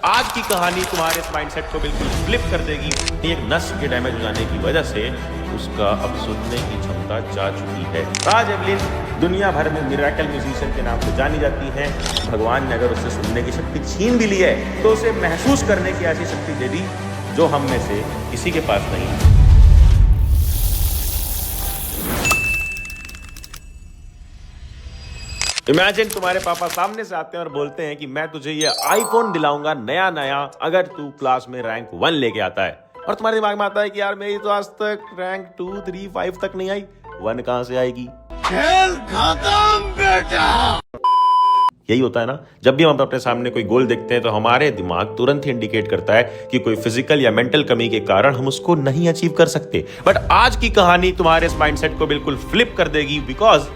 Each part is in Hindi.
आज की कहानी तुम्हारे इस माइंडसेट को बिल्कुल फ्लिप कर देगी। एक नस के डैमेज हो जाने की वजह से उसका अब सुनने की क्षमता जा चुकी है। राज एवलिन दुनिया भर में मिरेकल म्यूजिशियन के नाम से जानी जाती हैं। भगवान ने अगर उससे सुनने की शक्ति छीन भी ली है तो उसे महसूस करने की ऐसी शक्ति दे दी जो हम में से किसी के पास नहीं है। इमेजिन तुम्हारे पापा सामने से आते हैं और बोलते हैं कि मैं तुझे ये आईफोन दिलाऊंगा नया नया अगर तू क्लास में रैंक 1 लेके आता है। और तुम्हारे दिमाग में आता है कि यार मेरी तो आज तक रैंक 2, 3, 5 तक नहीं आई, 1 कहां से आएगी? खेल खत्म बेटा। यही होता है ना, जब भी हम अपने सामने कोई गोल देखते हैं तो हमारे दिमाग तुरंत ही इंडिकेट करता है कि कोई फिजिकल या मेंटल कमी के कारण हम उसको नहीं अचीव कर सकते। बट आज की कहानी तुम्हारे इस माइंडसेट को बिल्कुल फ्लिप कर देगी, बिकॉज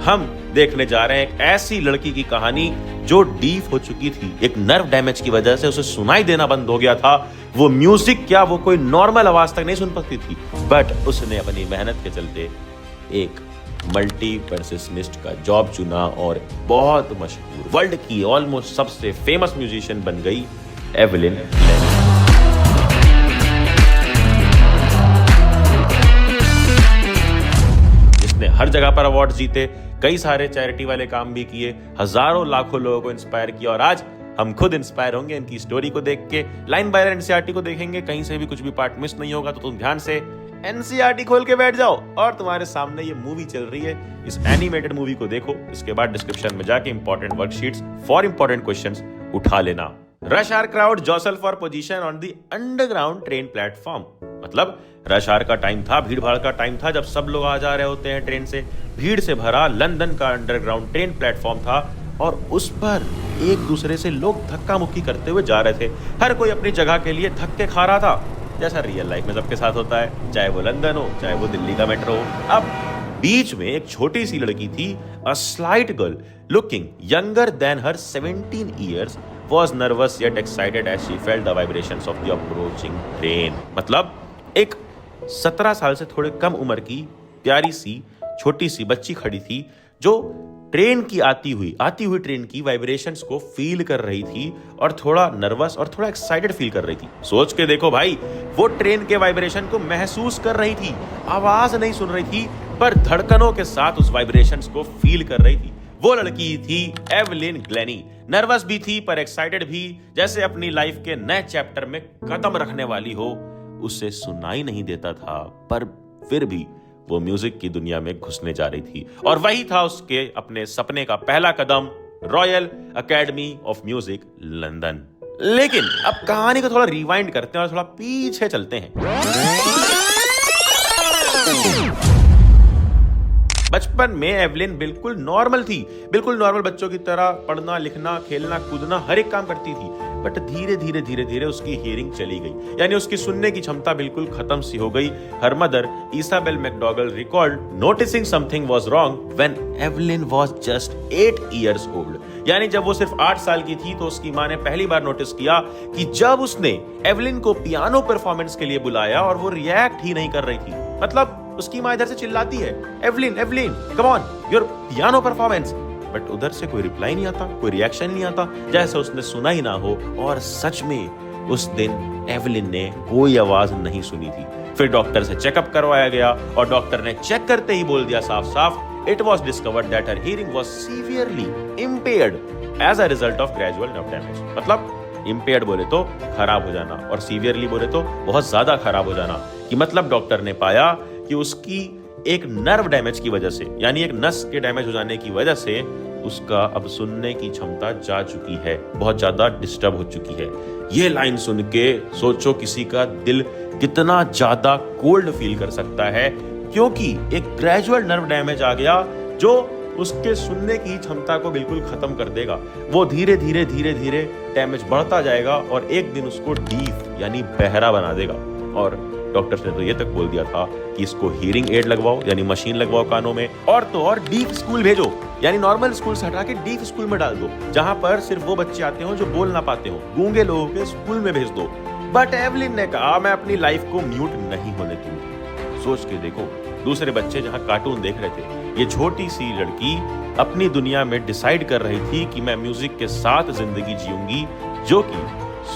हम देखने जा रहे हैं एक ऐसी लड़की की कहानी जो डीप हो चुकी थी। एक नर्व डैमेज की वजह से उसे सुनाई देना बंद हो गया था। वो म्यूजिक क्या, वो कोई नॉर्मल आवाज तक नहीं सुन पाती थी। बट उसने अपनी मेहनत के चलते एक मल्टी परसिस्निस्ट का जॉब चुना और बहुत मशहूर, वर्ल्ड की ऑलमोस्ट सबसे फेमस म्यूजिशियन बन गई एवलिन ग्लेनी। जिसने हर जगह पर अवार्ड जीते, कई सारे चैरिटी वाले काम भी किए, हजारों लाखों लोगों को इंस्पायर किया। और आज हम खुद इंस्पायर होंगे इनकी स्टोरी को देख के। लाइन बाय लाइन एनसीईआरटी को देखेंगे, कहीं से भी कुछ भी पार्ट मिस नहीं होगा। तो तुम ध्यान से एनसीईआरटी खोल के बैठ जाओ और तुम्हारे सामने ये मूवी चल रही है। इस एनिमेटेड मूवी को देखो, इसके बाद डिस्क्रिप्शन में जाके important worksheets for important questions उठा लेना। Rush hour crowd jostle for position on the underground train platform. मतलब रश आवर का टाइम था, भीड़ भाड़ का टाइम था, जब सब लोग आ जा रहे होते हैं ट्रेन से। भीड़ से भरा लंदन का अंडरग्राउंड ट्रेन प्लेटफॉर्म था और उस पर एक दूसरे से लोग धक्का मुक्की करते हुए जा रहे थे। हर कोई अपनी जगह के लिए धक्के खा रहा था, जैसा रियल लाइफ में सबके साथ होता है, चाहे वो लंदन हो चाहे वो दिल्ली का मेट्रो हो। अब बीच में एक छोटी सी लड़की थी, a slight girl looking younger than her 17 years was nervous yet excited as she felt the vibrations of the approaching train। मतलब एक 17 साल से थोड़े कम उम्र की प्यारी सी छोटी सी बच्ची खड़ी थी जो ट्रेन की आती हुई ट्रेन की वाइब्रेशंस को फील कर रही थी और थोड़ा नर्वस और थोड़ा एक्साइटेड फील कर रही थी। सोच के देखो भाई, वो ट्रेन के वाइब्रेशन को महसूस कर रही थी, आवाज नहीं सुन रही थी पर धड़कनों के साथ उस वाइब्रेशंस को फील कर रही थी। वो लड़की थी एवलिन ग्लेनी। नर्वस भी थी पर एक्साइटेड भी, जैसे अपनी लाइफ के नए चैप्टर में कदम रखने वाली हो। उसे सुनाई नहीं देता था पर फिर भी वो म्यूजिक की दुनिया में घुसने जा रही थी। और वही था उसके अपने सपने का पहला कदम, Royal Academy of Music London. लेकिन अब कहानी को थोड़ा रिवाइंड करते हैं और थोड़ा पीछे चलते हैं। बचपन में एवलिन बिल्कुल नॉर्मल थी, बिल्कुल नॉर्मल बच्चों की तरह पढ़ना लिखना खेलना कूदना हर एक काम करती थी। बट धीरे धीरे उसकी हियरिंग चली गई, यानी उसकी सुनने की क्षमता बिल्कुल खत्म सी हो गई। Her mother Isabel McDougall recalled noticing something was wrong when Evelyn was just 8 years old। यानी जब वो सिर्फ 8 साल की थी तो उसकी माँ ने पहली बार नोटिस किया कि जब उसने एवलिन को पियानो परफॉर्मेंस के लिए बुलाया और वो रिएक्ट ही नहीं कर रही थी। मतलब उसकी माँ इधर से चिल्लाती है, Evelyn Evelyn come on your piano performance, but उधर से कोई रिप्लाई नहीं आता, कोई रिएक्शन नहीं आता, जैसे उसने सुना ही ना हो। और सच में उस दिन एवलिन ने कोई आवाज नहीं सुनी थी। फिर डॉक्टर से चेकअप करवाया गया और डॉक्टर ने चेक करते ही बोल दिया साफ साफ, it was discovered that her hearing was severely impaired as a result of gradual nerve damage. मतलब इंपेयर्ड बोले तो खराब हो जाना और सीवियरली बोले तो बहुत ज्यादा खराब हो जाना। कि मतलब डॉक्टर ने पाया कि उसकी एक नर्व डैमेज की वजह से, यानी एक नस के डैमेज हो जाने की वजह से उसका अब सुनने की क्षमता जा चुकी है, बहुत ज्यादा डिस्टर्ब हो चुकी है। ये लाइन सुन के सोचो किसी का दिल कितना ज्यादा कोल्ड फील कर सकता है, क्योंकि एक ग्रेजुअल नर्व डैमेज आ गया जो उसके सुनने की क्षमता को बिल्कुल खत्म कर देगा। वो धीरे धीरे डैमेज बढ़ता जाएगा और एक दिन उसको डीफ यानी बहरा बना देगा। और डॉक्टर्स ने तो ये तक बोल दिया था कि इसको हियरिंग एड लगवाओ, यानी मशीन लगवाओ कानों में, और तो और डीफ स्कूल भेजो, यानी नॉर्मल स्कूल से हटा के डीफ स्कूल में डाल दो, जहां पर सिर्फ वो बच्चे आते हो जो बोल ना पाते हो। गूंगे लोगों के स्कूल में भेज दो। बट एवलिन ने कहा, मैं अपनी लाइफ को म्यूट नहीं होने दूंगी। सोच के देखो, दूसरे बच्चे जहां कार्टून देख रहे थे, ये छोटी सी लड़की अपनी दुनिया में डिसाइड कर रही थी कि मैं म्यूजिक के साथ जिंदगी जीऊंगी, जो कि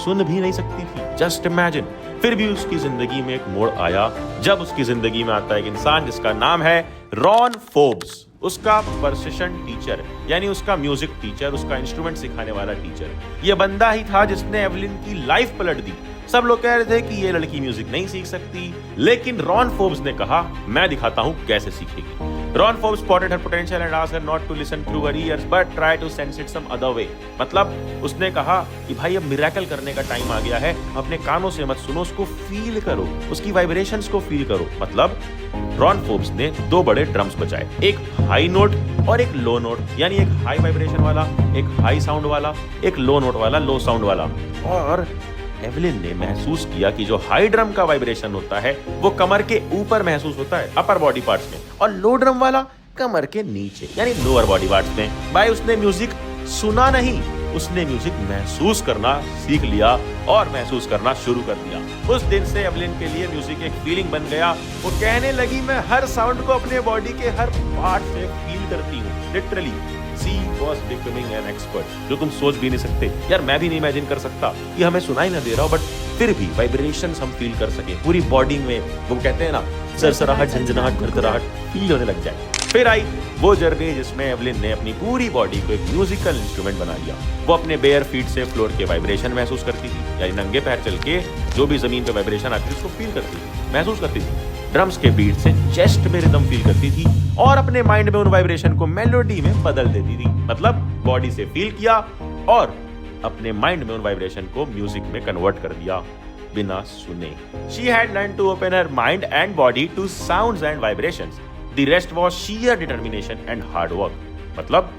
सुन भी नहीं सकती थी। Just imagine. फिर भी उसकी जिंदगी में एक मोड़ आया जब उसकी जिंदगी में आता है एक इंसान जिसका नाम है रॉन फोर्ब्स। उसका परसेशन टीचर, यानी उसका म्यूजिक टीचर, उसका इंस्ट्रूमेंट सिखाने वाला टीचर। ये बंदा ही था जिसने एवलिन की लाइफ पलट दी। सब लोग कह रहे थे कि ये लड़की म्यूजिक नहीं सीख सकती, लेकिन रॉन फोर्ब्स ने कहा मैं दिखाता हूं कैसे सीखेगी। Ron Forbes spotted her potential and asked her not to listen through her ears but try to sense it some other way। मतलब उसने कहा कि भाई अब मिरेकल करने का टाइम आ गया है, अपने कानों से मत सुनो, उसको फील करो, उसकी वाइब्रेशंस को फील करो। मतलब रॉन फोर्ब्स ने 2 बड़े ड्रम्स बजाए, एक हाई नोट और एक लो नोट, यानी एक हाई वाइब्रेशन वाला, एक हाई साउंड वाला, एक लो नोट वाला, लो साउंड वाला। और एवलिन ने महसूस किया कि जो हाई ड्रम का वाइब्रेशन होता है वो कमर के ऊपर महसूस होता है, अपर बॉडी पार्ट्स में, और लो ड्रम वाला कमर के नीचे, यानी लोअर बॉडी पार्ट्स में। भाई उसने म्यूजिक सुना नहीं, उसने म्यूजिक महसूस करना सीख लिया और महसूस करना शुरू कर दिया। उस दिन से एवलिन के लिए म्यूजिक एक फीलिंग बन गया। वो कहने लगी मैं हर साउंड को अपने बॉडी के हर पार्ट से फील करती हूँ। Literally She was becoming an expert, जो तुम सोच भी नहीं सकते। यार मैं भी नहीं इमेजिन कर सकता कि हमें सुनाई ना दे रहा हो, बट फिर भी वाइब्रेशंस हम फील कर सके पूरी बॉडी में। वो कहते हैं ना सरसराहट, झंझनाहट, धड़धड़ाहट फील होने लग जाए। फिर आई वो जर्नी जिसमें एवलिन ने अपनी पूरी बॉडी को एक म्यूजिकल इंस्ट्रूमेंट बना लिया। वो अपने बेयर फीट से फ्लोर के वाइब्रेशन महसूस करती थी, यानी नंगे पैर चल के जो भी जमीन पे वाइब्रेशन आती थी उसको फील करती थी, महसूस करती थी। ड्रम्स के बीट से चेस्ट में रिदम फील करती थी और अपने माइंड में उन वाइब्रेशन को मेलोडी में बदल देती थी। मतलब बॉडी से फील किया और अपने माइंड में उन वाइब्रेशन को म्यूजिक में कन्वर्ट कर दिया बिना सुने। She had learned to open her mind and body to sounds and vibrations. The rest was sheer determination and hard work. मतलब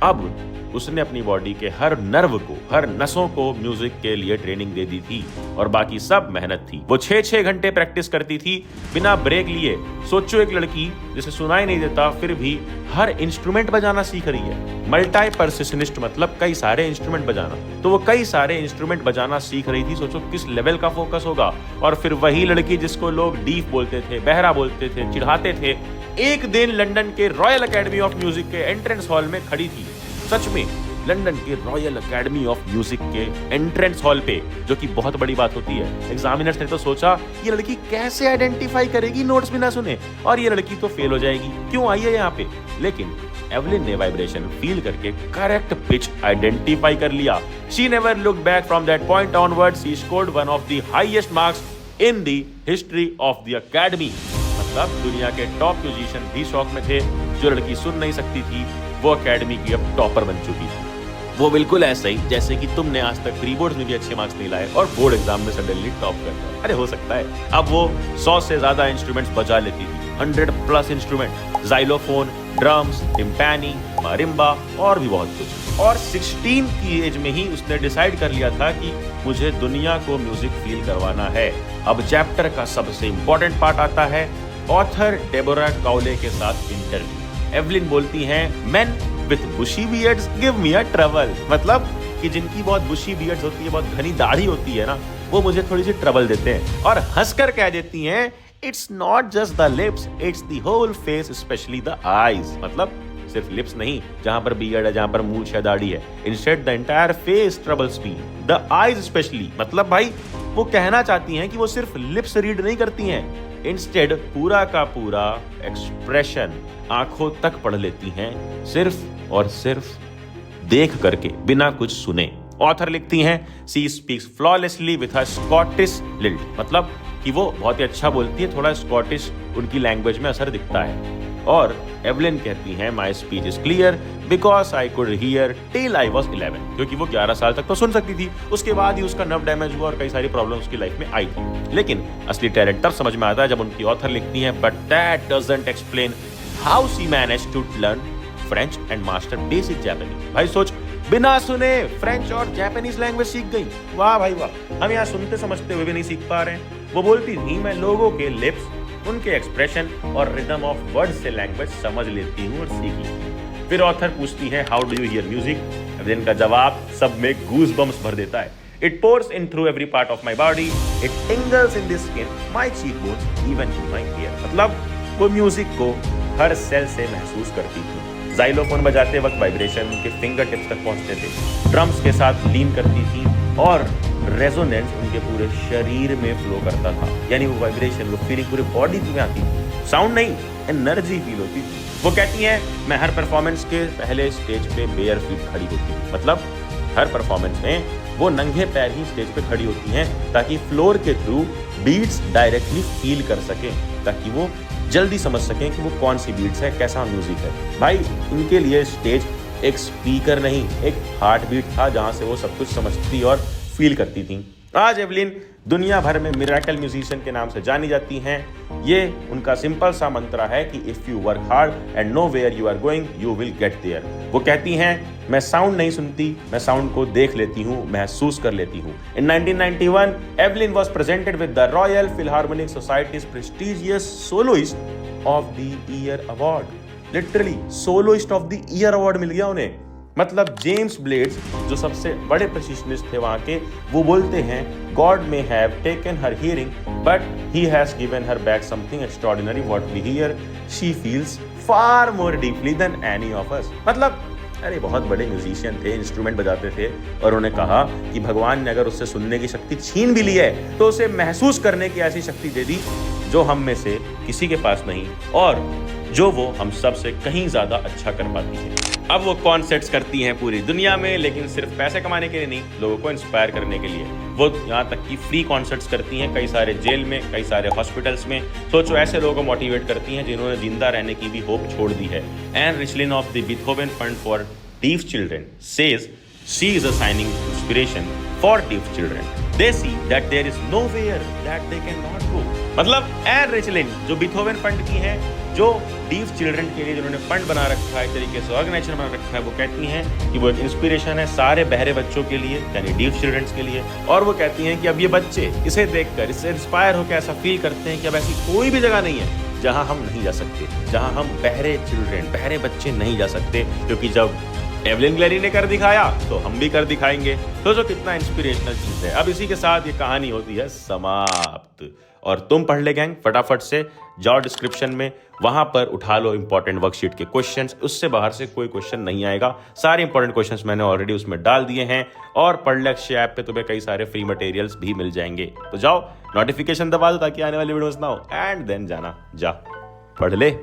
अब उसने अपनी बॉडी के हर नर्व को, हर नसों को म्यूजिक के लिए ट्रेनिंग दे दी थी और बाकी सब मेहनत थी। वो 6-6 घंटे प्रैक्टिस करती थी बिना ब्रेक लिए। सोचो एक लड़की जिसे सुनाई नहीं देता फिर भी हर इंस्ट्रूमेंट बजाना सीख रही है। मल्टी परसेशनिस्ट मतलब कई सारे इंस्ट्रूमेंट बजाना। तो वो कई सारे इंस्ट्रूमेंट बजाना सीख रही थी। सोचो किस लेवल का फोकस होगा। और फिर वही लड़की जिसको लोग डीफ बोलते थे, बहरा बोलते थे, चिढ़ाते थे, एक दिन लंदन के रॉयल अकेडमी ऑफ म्यूजिक के एंट्रेंस हॉल में खड़ी थी। सच में लंदन के रॉयल अकेडमी ऑफ म्यूजिक के एंट्रेंस हॉल पे, जो कि बहुत बड़ी बात होती है। एग्जामिनर्स ने तो सोचा ये लड़की कैसे आइडेंटिफाई करेगी नोट्स बिना सुने, और ये लड़की तो फेल हो जाएगी, क्यों आई है यहाँ पे। लेकिन एवलिन ने वाइब्रेशन फील करके करेक्ट पिच आइडेंटिफाई कर लिया। She never looked back from that point onwards. She scored one of the highest marks in the history of the academy. मतलब दुनिया के टॉप म्यूजिशियन भी शौक में थे। जो लड़की सुन नहीं सकती थी वो अकेडमी की अब टॉपर बन चुकी थी। वो बिल्कुल ऐसा ही जैसे कि तुमने आज तक प्री बोर्ड में भी अच्छे मार्क्स नहीं लाए और बोर्ड एग्जाम में सडनली टॉप कर दिया। अरे हो सकता है। अब वो 100 से ज्यादा इंस्ट्रूमेंट्स बजा लेती थी, 100+ इंस्ट्रूमेंट, जाइलोफोन, ड्रम्स, टिम्पैनी, मारिम्बा और भी बहुत कुछ। और 16 की एज में ही उसने डिसाइड कर लिया था कि मुझे दुनिया को म्यूजिक फील करवाना है। अब चैप्टर का सबसे इंपॉर्टेंट पार्ट आता है, ऑथर डेबोरा काउले के साथ इंटरव्यू। एवलिन बोलती हैं men with bushy beards give me a trouble. मतलब कि जिनकी बहुत बुशी बियर्ड्स होती है, बहुत घनी दाढ़ी होती है ना, वो मुझे थोड़ी सी ट्रबल देते हैं। और हंसकर कह देती हैं it's not just the lips, it's the whole face, specially the eyes. मतलब सिर्फ लिप्स नहीं, जहां पर बियर्ड है, जहां पर मूंछ है, दाढ़ी है, instead the entire face troubles me, the eyes specially. मतलब भाई वो कहना चाहती हैं कि वो सिर्फ लिप्स रीड नहीं करती हैं, इंस्टेड पूरा का पूरा एक्सप्रेशन आंखों तक पढ़ लेती हैं, सिर्फ और सिर्फ देख करके, बिना कुछ सुने। ऑथर लिखती हैं she speaks flawlessly with a Scottish lilt. मतलब कि वो बहुत ही अच्छा बोलती है, थोड़ा स्कॉटिश उनकी लैंग्वेज में असर दिखता है। और एवलिन कहती हैं my speech is clear because I could hear till I was 11। क्योंकि वो 11 साल तक तो सुन सकती थी, उसके बाद ही उसका नर्व डैमेज हुआ और कई सारी प्रॉब्लम उसकी लाइफ में आई थी। लेकिन असली टैलेंट तब समझ में आता है जब उनकी ऑथर लिखती हैं but that doesn't explain how she manage to learn French and master basic Japanese. भाई सोच, बिना सुने फ्रेंच और जापानीज लैंग्वेज सीख गई। वाह भाई वाह, हम यहाँ सुनते समझते हुए भी नहीं सीख पा रहे हैं। वो बोलती थी मैं लोगों के लिप्स, उनके एक्सप्रेशन और रिदम ऑफ वर्ड से लैंग्वेज समझ लेती हूँ और सीखी। फिर ऑथर पूछती है how do you here music. Evelyn का जवाब सब में गूज बम्स भर देता है। It pores in through every part of my body, it टिंगल्स in the skin, my cheek bones, even in my year. मतलब वो म्यूजिक को हर सेल से महसूस करती थी। जाइलोफोन बजाते वक्त वाइब्रेशन उनके फिंगर टिप्स तक पहुंचते थे, ड्रम्स के साथ लीन करती थी और रेजोनेंस उनके पूरे शरीर में फ्लो करता था, यानी वो वाइब्रेशन, वो फीलिंग पूरे बॉडी में आती थी, साउंड नहीं, एनर्जी फील होती थी। वो कहती हैं मैं हर परफॉर्मेंस के पहले स्टेज पे बेयर फीट खड़ी होती हूँ, मतलब हर परफॉर्मेंस में वो नंगे पैर ही स्टेज पे खड़ी होती हैं ताकि फ्लोर के थ्रू बीट्स डायरेक्टली फील कर सकें, ताकि वो जल्दी समझ सकें कि वो कौन सी बीट्स है, कैसा म्यूजिक है। भाई इनके लिए स्टेज एक स्पीकर नहीं, एक हार्ट बीट था जहां से वो सब कुछ समझती और फील करती थी। आज एवलिन दुनिया भर में मिरेकल म्यूजिशियन के नाम से जानी जाती हैं। ये उनका सिंपल सा मंत्र है कि if you work hard and know where you are going you will get there. वो कहती हैं मैं साउंड नहीं सुनती, मैं साउंड को देख लेती हूँ, महसूस कर लेती हूँ। In 1991 Evelyn was presented with the Royal Philharmonic Society's prestigious soloist of the year award. Literally soloist of the year award मिल गया उन्हें। मतलब जेम्स ब्लेड्स जो सबसे बड़े प्रशिक्षनिस्ट थे वहां के, वो बोलते हैं God may have taken her hearing but he has given her back something extraordinary what we hear she feels far more deeply than any of us. मतलब अरे बहुत बड़े म्यूजिशियन थे, इंस्ट्रूमेंट बजाते थे, और उन्होंने कहा कि भगवान ने अगर उससे सुनने की शक्ति छीन भी ली है तो उसे महसूस करने की ऐसी शक्ति दे दी जो हम में से किसी के पास नहीं, और जो वो हम सब से कहीं ज्यादा अच्छा कर पाती है। अब वो कॉन्सर्ट्स करती हैं पूरी दुनिया में, लेकिन सिर्फ पैसे कमाने के लिए नहीं, लोगों को इंस्पायर करने के लिए। वो यहाँ तक कि फ्री कॉन्सर्ट्स करती हैं कई सारे जेल में, कई सारे हॉस्पिटल्स में। सोचो ऐसे लोगों को मोटिवेट करती हैं जिन्होंने जिंदा रहने की भी होप छोड़ दी है। Ann Richlin of the Beethoven fund for deaf children says she is a shining inspiration for deaf children. They see that there is nowhere that they cannot go. मतलब एन रिचलिन जो बीथोवेन फंड की हैं, जो डीफ चिल्ड्रन के लिए जिन्होंने फंड बना रखा है, एक तरीके से ऑर्गेनाइजेशन बना रखा है, वो कहती हैं कि वो एक इंस्पिरेशन है सारे बहरे बच्चों के लिए, यानी डीफ चिल्ड्रंस के लिए। और वो कहती हैं कि अब ये बच्चे इसे देखकर, इससे इंस्पायर होकर ऐसा फील करते हैं कि अब ऐसी कोई भी जगह नहीं है जहां हम नहीं जा सकते, जहां हम बहरे चिल्ड्रन, बहरे बच्चे नहीं जा सकते, क्योंकि जब एवलिन ग्लैरी ने कर दिखाया तो हम भी कर दिखाएंगे। तो जो कितना इंस्पिरेशनल चीज है। अब इसी के साथ ये कहानी होती है समाप्त। और तुम पढ़ ले गैंग, फटाफट से जाओ डिस्क्रिप्शन में, वहां पर उठा लो इंपॉर्टेंट वर्कशीट के क्वेश्चंस, उससे बाहर से कोई क्वेश्चन नहीं आएगा। सारे इंपॉर्टेंट क्वेश्चंस मैंने ऑलरेडी उसमें डाल दिए हैं, और पढ़ लक्ष्य ऐप पे तुम्हें कई सारे फ्री मटेरियल्स भी मिल जाएंगे। तो जाओ नोटिफिकेशन दबा दो ताकि आने वाली वीडियोस ना हो, एंड देन जाना, जा पढ़ ले।